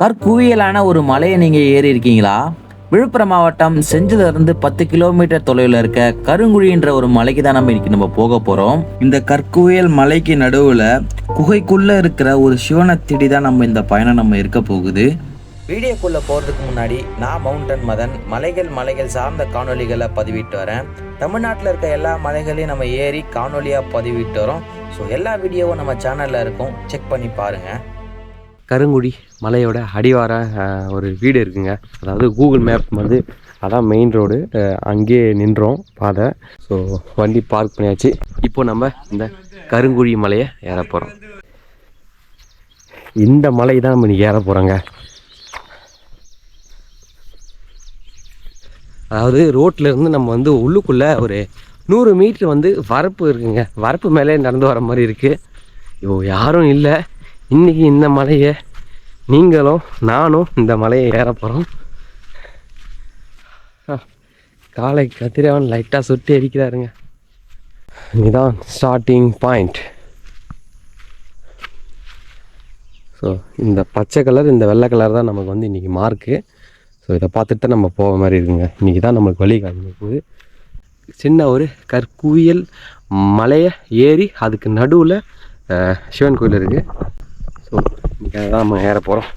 கற்குவியலான ஒரு மலையை நீங்கள் ஏறி இருக்கீங்களா? விழுப்புரம் மாவட்டம் செஞ்சிலிருந்து 10 கிலோமீட்டர் தொலைவில் இருக்க கருங்குழின்ற ஒரு மலைக்கு தான் நம்ம போக போகிறோம். இந்த கற்குவியல் மலைக்கு நடுவில் குகைக்குள்ளே இருக்கிற ஒரு சிவனை தேடி தான் இந்த பயணம் இருக்க போகுது. வீடியோக்குள்ளே போகிறதுக்கு முன்னாடி நான் மவுண்டன் மதன் மலைகள் சார்ந்த காணொலிகளை பதிவிட்டு வரேன். தமிழ்நாட்டில் இருக்க எல்லா மலைகளையும் நம்ம ஏறி காணொலியாக பதிவிட்டு வரோம். ஸோ எல்லா வீடியோவும் நம்ம சேனலில் இருக்கும், செக் பண்ணி பாருங்கள். கருங்குடி மலையோட அடிவார ஒரு வீடு இருக்குங்க. அதாவது கூகுள் மேப் வந்து அதான் மெயின் ரோடு, அங்கேயே நின்றோம் பாதை. ஸோ வண்டி பார்க் பண்ணியாச்சு. இப்போ நம்ம இந்த கருங்குழி மலையை ஏற போகிறோம். இந்த மலை தான் நம்ம ஏற போகிறோங்க. அதாவது ரோட்லேருந்து நம்ம வந்து உள்ளுக்குள்ளே ஒரு 100 மீட்ரு வந்து வரப்பு இருக்குங்க. வரப்பு மேலே நடந்து வர மாதிரி இருக்குது. இப்போ யாரும் இல்லை. இன்றைக்கி இந்த மலையை நீங்களும் நானும் இந்த மலையை ஏற போகிறோம். காலை கத்திரவன் லைட்டாக சுட்டி அடிக்கிறாருங்க. இதுதான் ஸ்டார்டிங் பாயிண்ட். ஸோ இந்த பச்சை கலர் இந்த வெள்ளை கலர் தான் நமக்கு வந்து இன்றைக்கி மார்க்கு. ஸோ இதை பார்த்துட்டு தான் நம்ம போகிற மாதிரி இருக்குங்க. இன்றைக்கி தான் நம்மளுக்கு வழி காமிக்க போகுது. சின்ன ஒரு கற்குவியல் மலையை ஏறி அதுக்கு நடுவில் சிவன் கோயில் இருக்குது. ஸோ இன்றைக்கி தான் நம்ம ஏற போகிறோம்.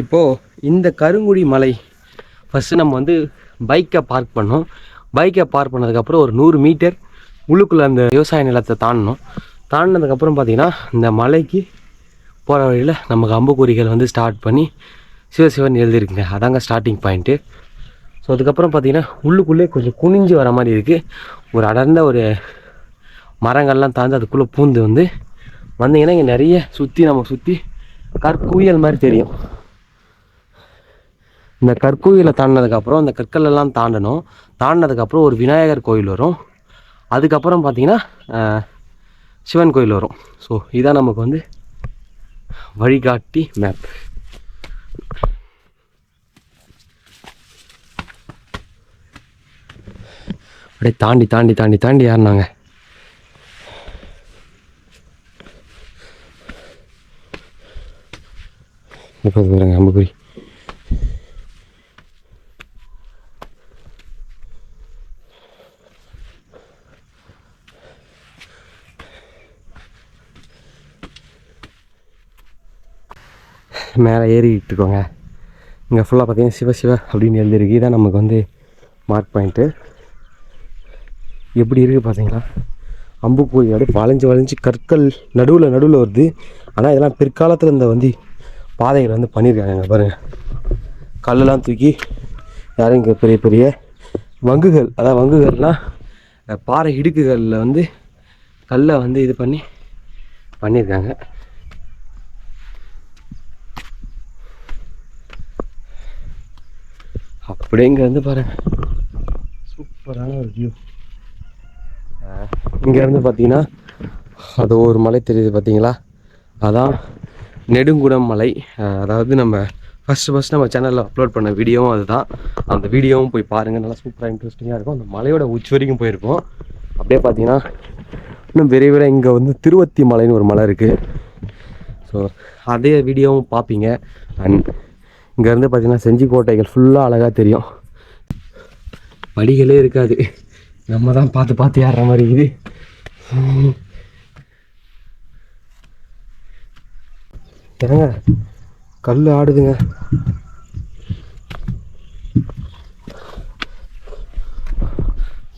இப்போது இந்த கருங்குடி மலை ஃபஸ்ட்டு நம்ம வந்து பைக்கை பார்க் பண்ணோம். பைக்கை பார்க் பண்ணதுக்கப்புறம் ஒரு 100 மீட்டர் உள்ளுக்குள்ளே அந்த விவசாய நிலத்தை தாண்டினதுக்கப்புறம் பார்த்திங்கன்னா இந்த மலைக்கு போகிற வழியில் நமக்கு அம்புக்குறிகள் வந்து ஸ்டார்ட் பண்ணி சிவசிவன் எழுதியிருக்குங்க. அதாங்க ஸ்டார்டிங் பாயிண்ட்டு. ஸோ அதுக்கப்புறம் பார்த்திங்கன்னா உள்ளுக்குள்ளே கொஞ்சம் குனிஞ்சு வர மாதிரி இருக்குது. ஒரு அடர்ந்த ஒரு மரங்கள்லாம் தாண்டி அதுக்குள்ளே பூந்து வந்தீங்கன்னா இங்கே நிறைய சுற்றி கற்குவியல் மாதிரி தெரியும். இந்த கற்குவியலை தாண்டினதுக்கப்புறம் அந்த கற்கள் எல்லாம் தாண்டினதுக்கப்புறம் ஒரு விநாயகர் கோயில் வரும். அதுக்கப்புறம் பார்த்திங்கன்னா சிவன் கோயில் வரும். ஸோ இதான் நமக்கு வந்து வழிகாட்டி மேப். அப்படியே தாண்டி ஏறினாங்க. அம்புக்குறி மேலே ஏறிக்கிட்டு இருக்கோங்க. இங்கே ஃபுல்லாக பார்த்தீங்கன்னா சிவ அப்படின்னு எழுதிருக்கு. இதான் நமக்கு வந்து மார்க் பாயிண்ட்டு. எப்படி இருக்குது பார்த்தீங்களா? அம்புக்குறி அப்படியே வளைஞ்சு கற்கள் நடுவில் வருது. ஆனால் இதெல்லாம் பிற்காலத்தில் இந்த வந்து பாதைகள் வந்து பண்ணியிருக்காங்க. பாருங்கள், கல்லெல்லாம் தூக்கி யாரும் இங்கே பெரிய பெரிய வங்குகள், அதாவது வங்குகள்லாம் பாறை இடுக்குகளில் வந்து கல்லை வந்து இது பண்ணியிருக்காங்க. அப்படிங்க வந்து பாருங்கள், சூப்பரான ஒரு வியூ. இங்கேருந்து பார்த்தீங்கன்னா அது ஒரு மலை தெரியுது பார்த்தீங்களா? அதான் நெடுங்குடம் மலை. அதாவது நம்ம ஃபஸ்ட்டு நம்ம சேனலில் அப்லோட் பண்ண வீடியோவும் அதுதான். அந்த வீடியோவும் போய் பாருங்கள், நல்லா சூப்பராக இன்ட்ரெஸ்டிங்காக இருக்கும். அந்த மலையோட உச்சி வரைக்கும் போயிருக்கோம். அப்படியே பார்த்தீங்கன்னா இன்னும் விரைவில் இங்கே வந்து திருவத்தி மலைன்னு ஒரு மலை இருக்குது. ஸோ அதே வீடியோவும் பார்ப்பீங்க. அண்ட் இங்கேருந்து பார்த்தீங்கன்னா செஞ்சிக்கோட்டைகள் ஃபுல்லாக அழகாக தெரியும். படிகளே இருக்காது, நம்ம தான் பார்த்து ஏறுற மாதிரி இது. ஏங்க கல் ஆடுதுங்க.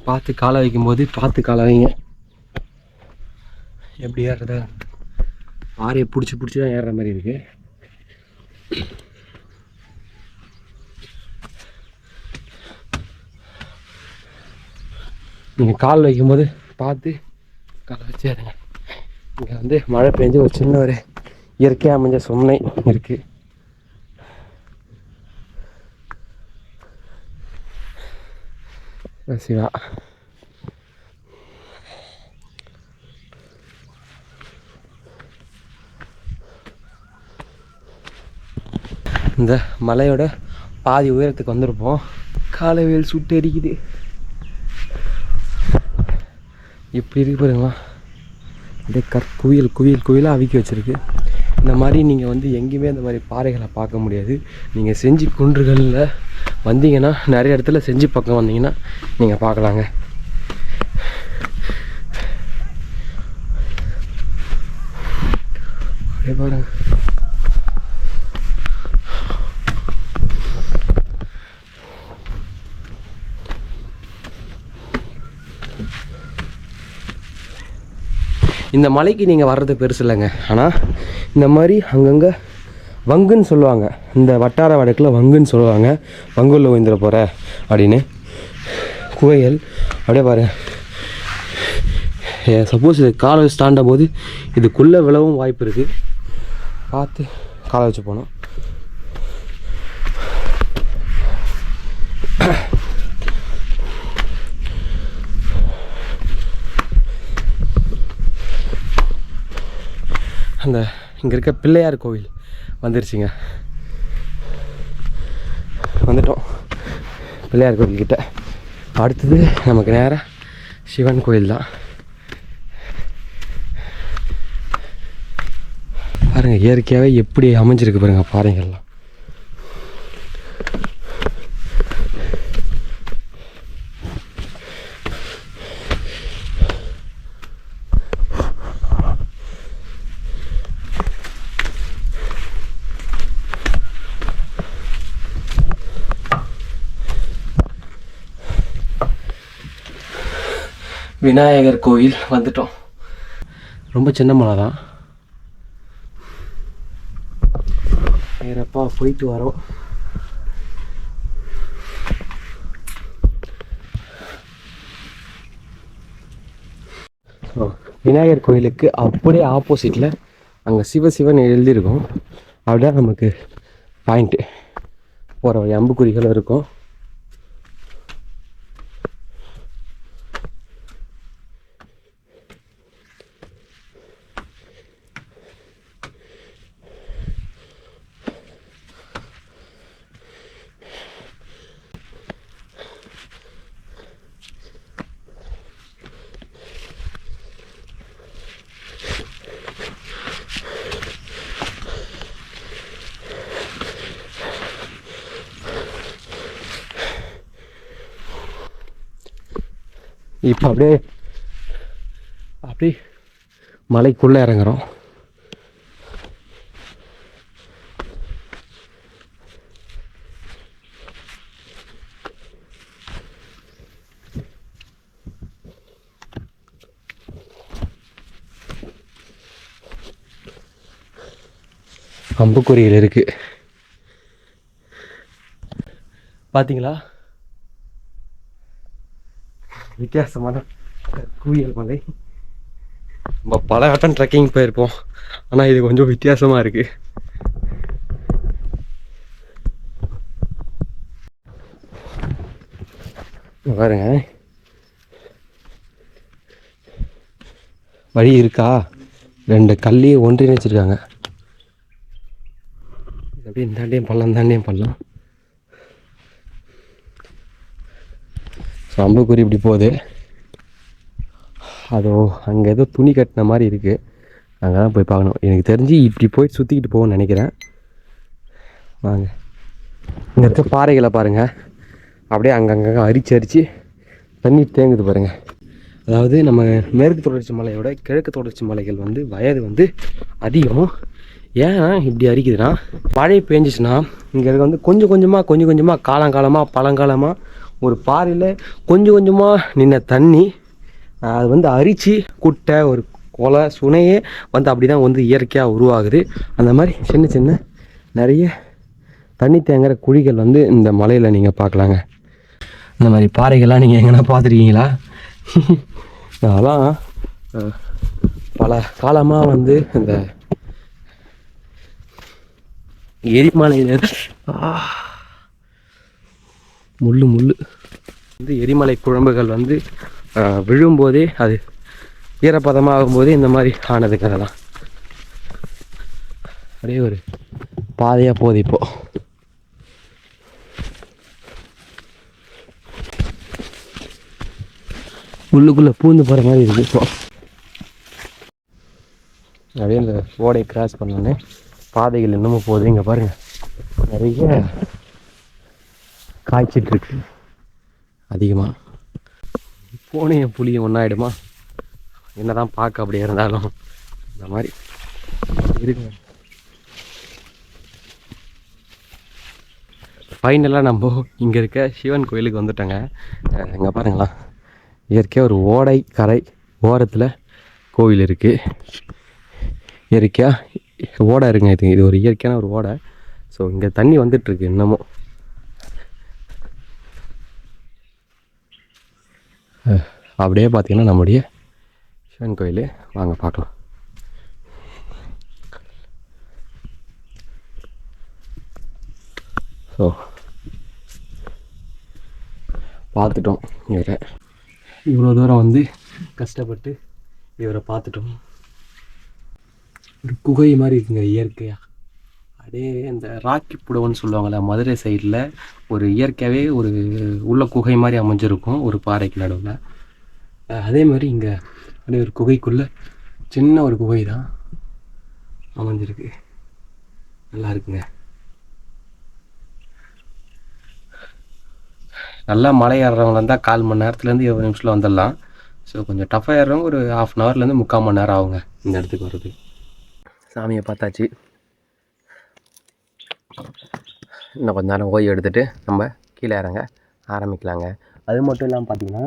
பார்த்து காலை வைக்கும்போது பார்த்து காலை வைங்க. எப்படி ஏறுறத பாறையை பிடிச்சி தான் ஏறுற மாதிரி இருக்குது. நீங்கள் கால் வைக்கும்போது பார்த்து காலை வச்சு ஏறுங்க. இங்கே வந்து மழை பெஞ்சு ஒரு சின்ன ஒரு இயற்கையாக அமைஞ்ச சுமனை இருக்குது. சிவா. இந்த மலையோட பாதி உயரத்துக்கு வந்திருப்போம். காலை வெயில் சுட்டு அடிக்குது. இப்படி இருக்கு பாருங்களா, அப்படியே குவியல் குவியல் குவியலாக அவிக்கி வச்சுருக்கு. இந்த மாதிரி நீங்கள் வந்து எங்கேயுமே இந்த மாதிரி பாறைகளை பார்க்க முடியாது. நீங்கள் செஞ்சி குன்றுகளில் வந்தீங்கன்னா, நிறைய இடத்துல செஞ்சி பக்கம் வந்தீங்கன்னா நீங்கள் பார்க்கலாங்க. அப்படியே பாருங்க. இந்த மலைக்கு நீங்கள் வர்றது பெருசு இல்லைங்க. ஆனால் இந்த மாதிரி அங்கங்கே வங்குன்னு சொல்லுவாங்க. இந்த வட்டார வழக்கில் வங்குன்னு சொல்லுவாங்க. வங்குள்ள ஓய்ந்துட போகிற அப்படின்னு குவையல். அப்படியே பாரு, சப்போஸ் இது காலை வச்சு தாண்டும் போது இதுக்குள்ளே விழவும் வாய்ப்பு இருக்குது. பார்த்து காலை வச்சு போனோம். அந்த இங்கே இருக்க பிள்ளையார் கோவில் வந்துருச்சுங்க. வந்துட்டோம் பிள்ளையார் கோவில்கிட்ட. அடுத்தது நமக்கு நேராக சிவன் கோயில் தான். பாருங்கள், இயற்கையாகவே எப்படி அமைஞ்சிருக்கு பாருங்கள் பாறைகள்லாம். விநாயகர் கோயில் வந்துட்டோம். ரொம்ப சின்ன மலை தான். நேரப்பா போயிட்டு வரோம். விநாயகர் கோயிலுக்கு அப்படியே ஆப்போசிட்டில் அங்கே சிவசிவன் எழுதியிருக்கும். அப்படியே நமக்கு பாயிண்ட்டு போகிற வழி அம்புக்குறிகளும் இருக்கும். இப்போ அப்படியே மலைக்குள்ளே இறங்குறோம். அம்புக்குறிகள் இருக்கு பார்த்தீங்களா? வித்தியாசமான குவியல் மலை. நம்ம பல வட்டம் ட்ரெக்கிங் போயிருப்போம், ஆனால் இது கொஞ்சம் வித்தியாசமாக இருக்குது. பாருங்க, வழி இருக்கா? ரெண்டு கல்லையே ஒன்றிணைச்சிருக்காங்க. அப்படியே இந்தாண்டையும் பள்ளம், தாண்டியும் பள்ளம். அம்புக்குறி இப்படி போகுது. அதோ அங்கே ஏதோ துணி கட்டின மாதிரி இருக்குது. அங்கே தான் போய் பார்க்கணும். எனக்கு தெரிஞ்சு இப்படி போய் சுற்றிக்கிட்டு போகணும்னு நினைக்கிறேன். வாங்க. இங்கே இருக்க பாறைகளை பாருங்கள். அப்படியே அங்கங்கே அரிச்சு தண்ணீர் தேங்குது பாருங்கள். அதாவது நம்ம மேற்கு தொடர்ச்சி மலையோட கிழக்கு தொடர்ச்சி மலைகள் வந்து வயது வந்து அதிகம். ஏன் இப்படி அரிக்குதுன்னா, மழை பெஞ்சிச்சுன்னா இங்கே வந்து கொஞ்சம் கொஞ்சமாக காலங்காலமாக பழங்காலமாக ஒரு பாறையில் கொஞ்சம் கொஞ்சமாக நின்ன தண்ணி அது வந்து அரிச்சு குட்டை ஒரு கொலை சுனையே வந்து அப்படி தான் வந்து இயற்கையாக உருவாகுது. அந்த மாதிரி சின்ன சின்ன நிறைய தண்ணி தேங்குற குழிகள் வந்து இந்த மலையில் நீங்கள் பார்க்கலாங்க. இந்த மாதிரி பாறைகள்லாம் நீங்கள் எங்கன்னா பார்த்துருக்கீங்களா? அதெல்லாம் பல காலமாக வந்து இந்த எரிமலையில் முள்ளு வந்து எரிமலை குழம்புகள் வந்து விழும்போதே அது ஈரப்பதமாக ஆகும்போதே இந்த மாதிரி ஆனதுக்கு அதெல்லாம் அப்படியே ஒரு பாதையாக போகுது இப்போ. உள்ளுக்குள்ளே பூந்து போகிற மாதிரி இருக்குது இப்போ. அப்படியே இந்த ஓடையை கிராஸ் பண்ணோன்னே பாதைகள் இன்னமும் போகுது. இங்கே பாருங்கள் நிறைய காய்ச்சிட்ருக்கு அதிகமாக. பூனையும் புளியும் ஒன்றாயிடுமா என்ன தான் பார்க்க அப்படியே இருந்தாலும் இந்த மாதிரி இருக்குங்க. ஃபைனலாக நம்ம இங்கே இருக்க சிவன் கோயிலுக்கு வந்துட்டோங்க. இங்கே பாருங்களா இயற்கையாக ஒரு ஓடை கரை ஓரத்தில் கோவில் இருக்குது. இயற்கையாக ஓடை இருக்குங்க. இது ஒரு இயற்கையான ஒரு ஓடை. ஸோ இங்கே தண்ணி வந்துட்டுருக்கு இன்னமும். அப்படியே பார்த்திங்கன்னா நம்முடைய சிவன் கோயில் வாங்க பார்க்கலாம். ஸோ பார்த்துட்டோம். இவரை இவ்வளோ தூரம் வந்து கஷ்டப்பட்டு இவரை பார்த்துட்டோம். ஒரு குகை மாதிரி இருக்குங்க இயற்கையாக. அப்படியே இந்த ராக்கி புடவன்னு சொல்லுவாங்கள்ல மதுரை சைடில் ஒரு இயற்கையாகவே ஒரு உள்ள குகை மாதிரி அமைஞ்சிருக்கும் ஒரு பாறைக்கு நடுவில். அதே மாதிரி இங்கே அப்படியே ஒரு குகைக்குள்ளே சின்ன ஒரு குகை தான் அமைஞ்சிருக்கு. நல்லா இருக்குங்க. நல்லா மலை ஏறுறவங்க இருந்தால் 1/4 மணி நேரத்துலேருந்து 20 நிமிஷத்தில் வந்துடலாம். ஸோ கொஞ்சம் டஃப்பாக ஏறுறவங்க ஒரு 1/2 ஹவர்லேருந்து 3/4 மணி நேரம் ஆகுங்க இந்த இடத்துக்கு வர்றது. சாமியை பார்த்தாச்சு. இன்னும் கொஞ்ச நேரம் ஓய்வு எடுத்துகிட்டு நம்ம கீழே இறங்க ஆரம்பிக்கலாங்க. அது மட்டும் இல்லாமல் பார்த்திங்கன்னா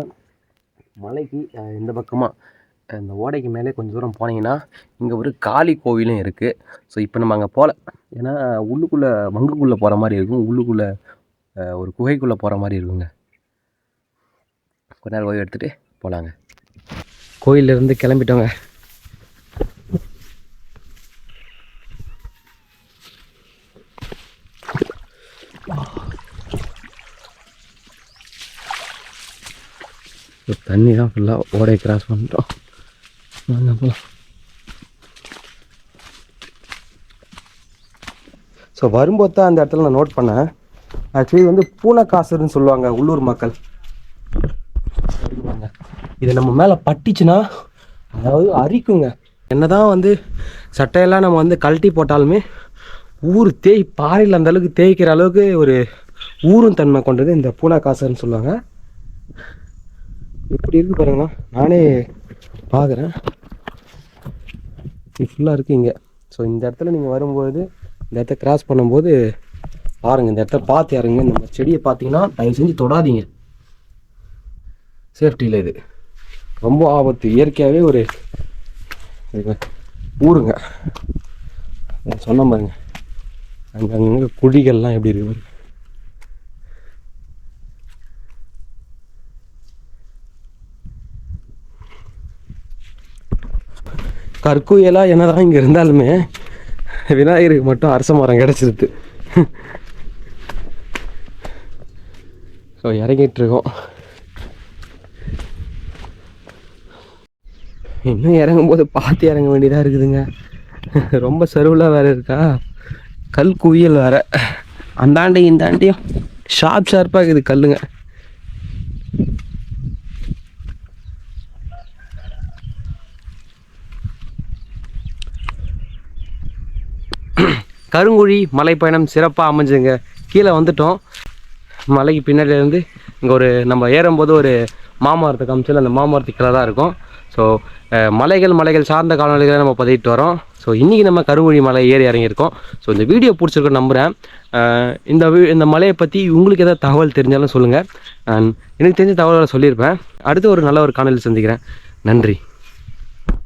மலைக்கு இந்த பக்கமாக இந்த ஓடைக்கு மேலே கொஞ்சம் தூரம் போனீங்கன்னா இங்கே ஒரு காளி கோவிலும் இருக்குது. ஸோ இப்போ நம்ம அங்கே போகல, ஏன்னா உள்ளுக்குள்ளே மங்குக்குள்ளே போகிற மாதிரி இருக்கும். உள்ளுக்குள்ளே ஒரு குகைக்குள்ளே போகிற மாதிரி இருக்குங்க. கொஞ்ச நேரம் ஓய்வு எடுத்துகிட்டு போகலாங்க. கோயிலேருந்து கிளம்பிட்டோங்க. தண்ணி தான் ஃபுல்லாக ஓடையை கிராஸ் பண்ணிட்டோம். வாங்க போகலாம். ஸோ வரும்போது தான் அந்த இடத்துல நான் நோட் பண்ணேன். ஆக்சுவலி வந்து பூனைக்காசுன்னு சொல்லுவாங்க உள்ளூர் மக்கள். இது நம்ம மேலே பட்டுச்சுன்னா அதாவது அரிக்குங்க. என்னதான் வந்து சட்டையெல்லாம் நம்ம வந்து கழட்டி போட்டாலுமே ஊர் பாறையில் அந்த அளவுக்கு தேய்க்கிற அளவுக்கு ஒரு ஊரும் தன்மை கொண்டது இந்த பூனைக்காசுன்னு சொல்லுவாங்க. இப்படி இருக்கு பாருங்கண்ணா, நானே பார்க்குறேன். இது ஃபுல்லாக இருக்குது இங்கே. ஸோ இந்த இடத்துல நீங்கள் வரும்போது இந்த இடத்த கிராஸ் பண்ணும்போது பாருங்கள், இந்த இடத்த பார்த்து இறங்குங்க. இந்த மாதிரி செடியை பார்த்தீங்கன்னா தயவு செஞ்சு தொடாதீங்க. சேஃப்டியில் இது ரொம்ப ஆபத்து. இயற்கையாகவே ஒரு ஊருங்க. சொன்ன பாருங்க, அங்கங்கே குழிகள்லாம் எப்படி இருக்கு. கற்குயலாக என்னதான் இங்கே இருந்தாலுமே விநாயகருக்கு மட்டும் அரச மரம் கிடச்சிருது. ஸோ இறங்கிட்டுருக்கோம். இன்னும் இறங்கும்போது பார்த்து இறங்க வேண்டியதாக இருக்குதுங்க. ரொம்ப சருவில் வேறு இருக்கா, கல் குவியல் வேறு. அந்தாண்டி இந்தாண்டியும் ஷார்ப்பாக இருக்குது கல்லுங்க. கருங்குழி மலைப்பயணம் சிறப்பாக அமைஞ்சுங்க. கீழே வந்துட்டோம். மலைக்கு பின்னாடியிலேருந்து இங்கே ஒரு நம்ம ஏறும்போது ஒரு மாமரத்தை காமிச்சல், அந்த மாமரத்துக்கு கீழே தான் இருக்கும். ஸோ மலைகள் சார்ந்த காலநிலைகளை நம்ம பதிவிட்டு வரோம். ஸோ இன்றைக்கி நம்ம கருங்குழி மலை ஏறி இறங்கியிருக்கோம். ஸோ இந்த வீடியோ பிடிச்சிருக்கோன்னு நம்புகிறேன். இந்த மலையை பற்றி உங்களுக்கு எதாவது தகவல் தெரிஞ்சாலும் சொல்லுங்கள். எனக்கு தெரிஞ்ச தகவல்களை சொல்லியிருப்பேன். அடுத்து ஒரு நல்ல ஒரு காணொலி சந்திக்கிறேன். நன்றி.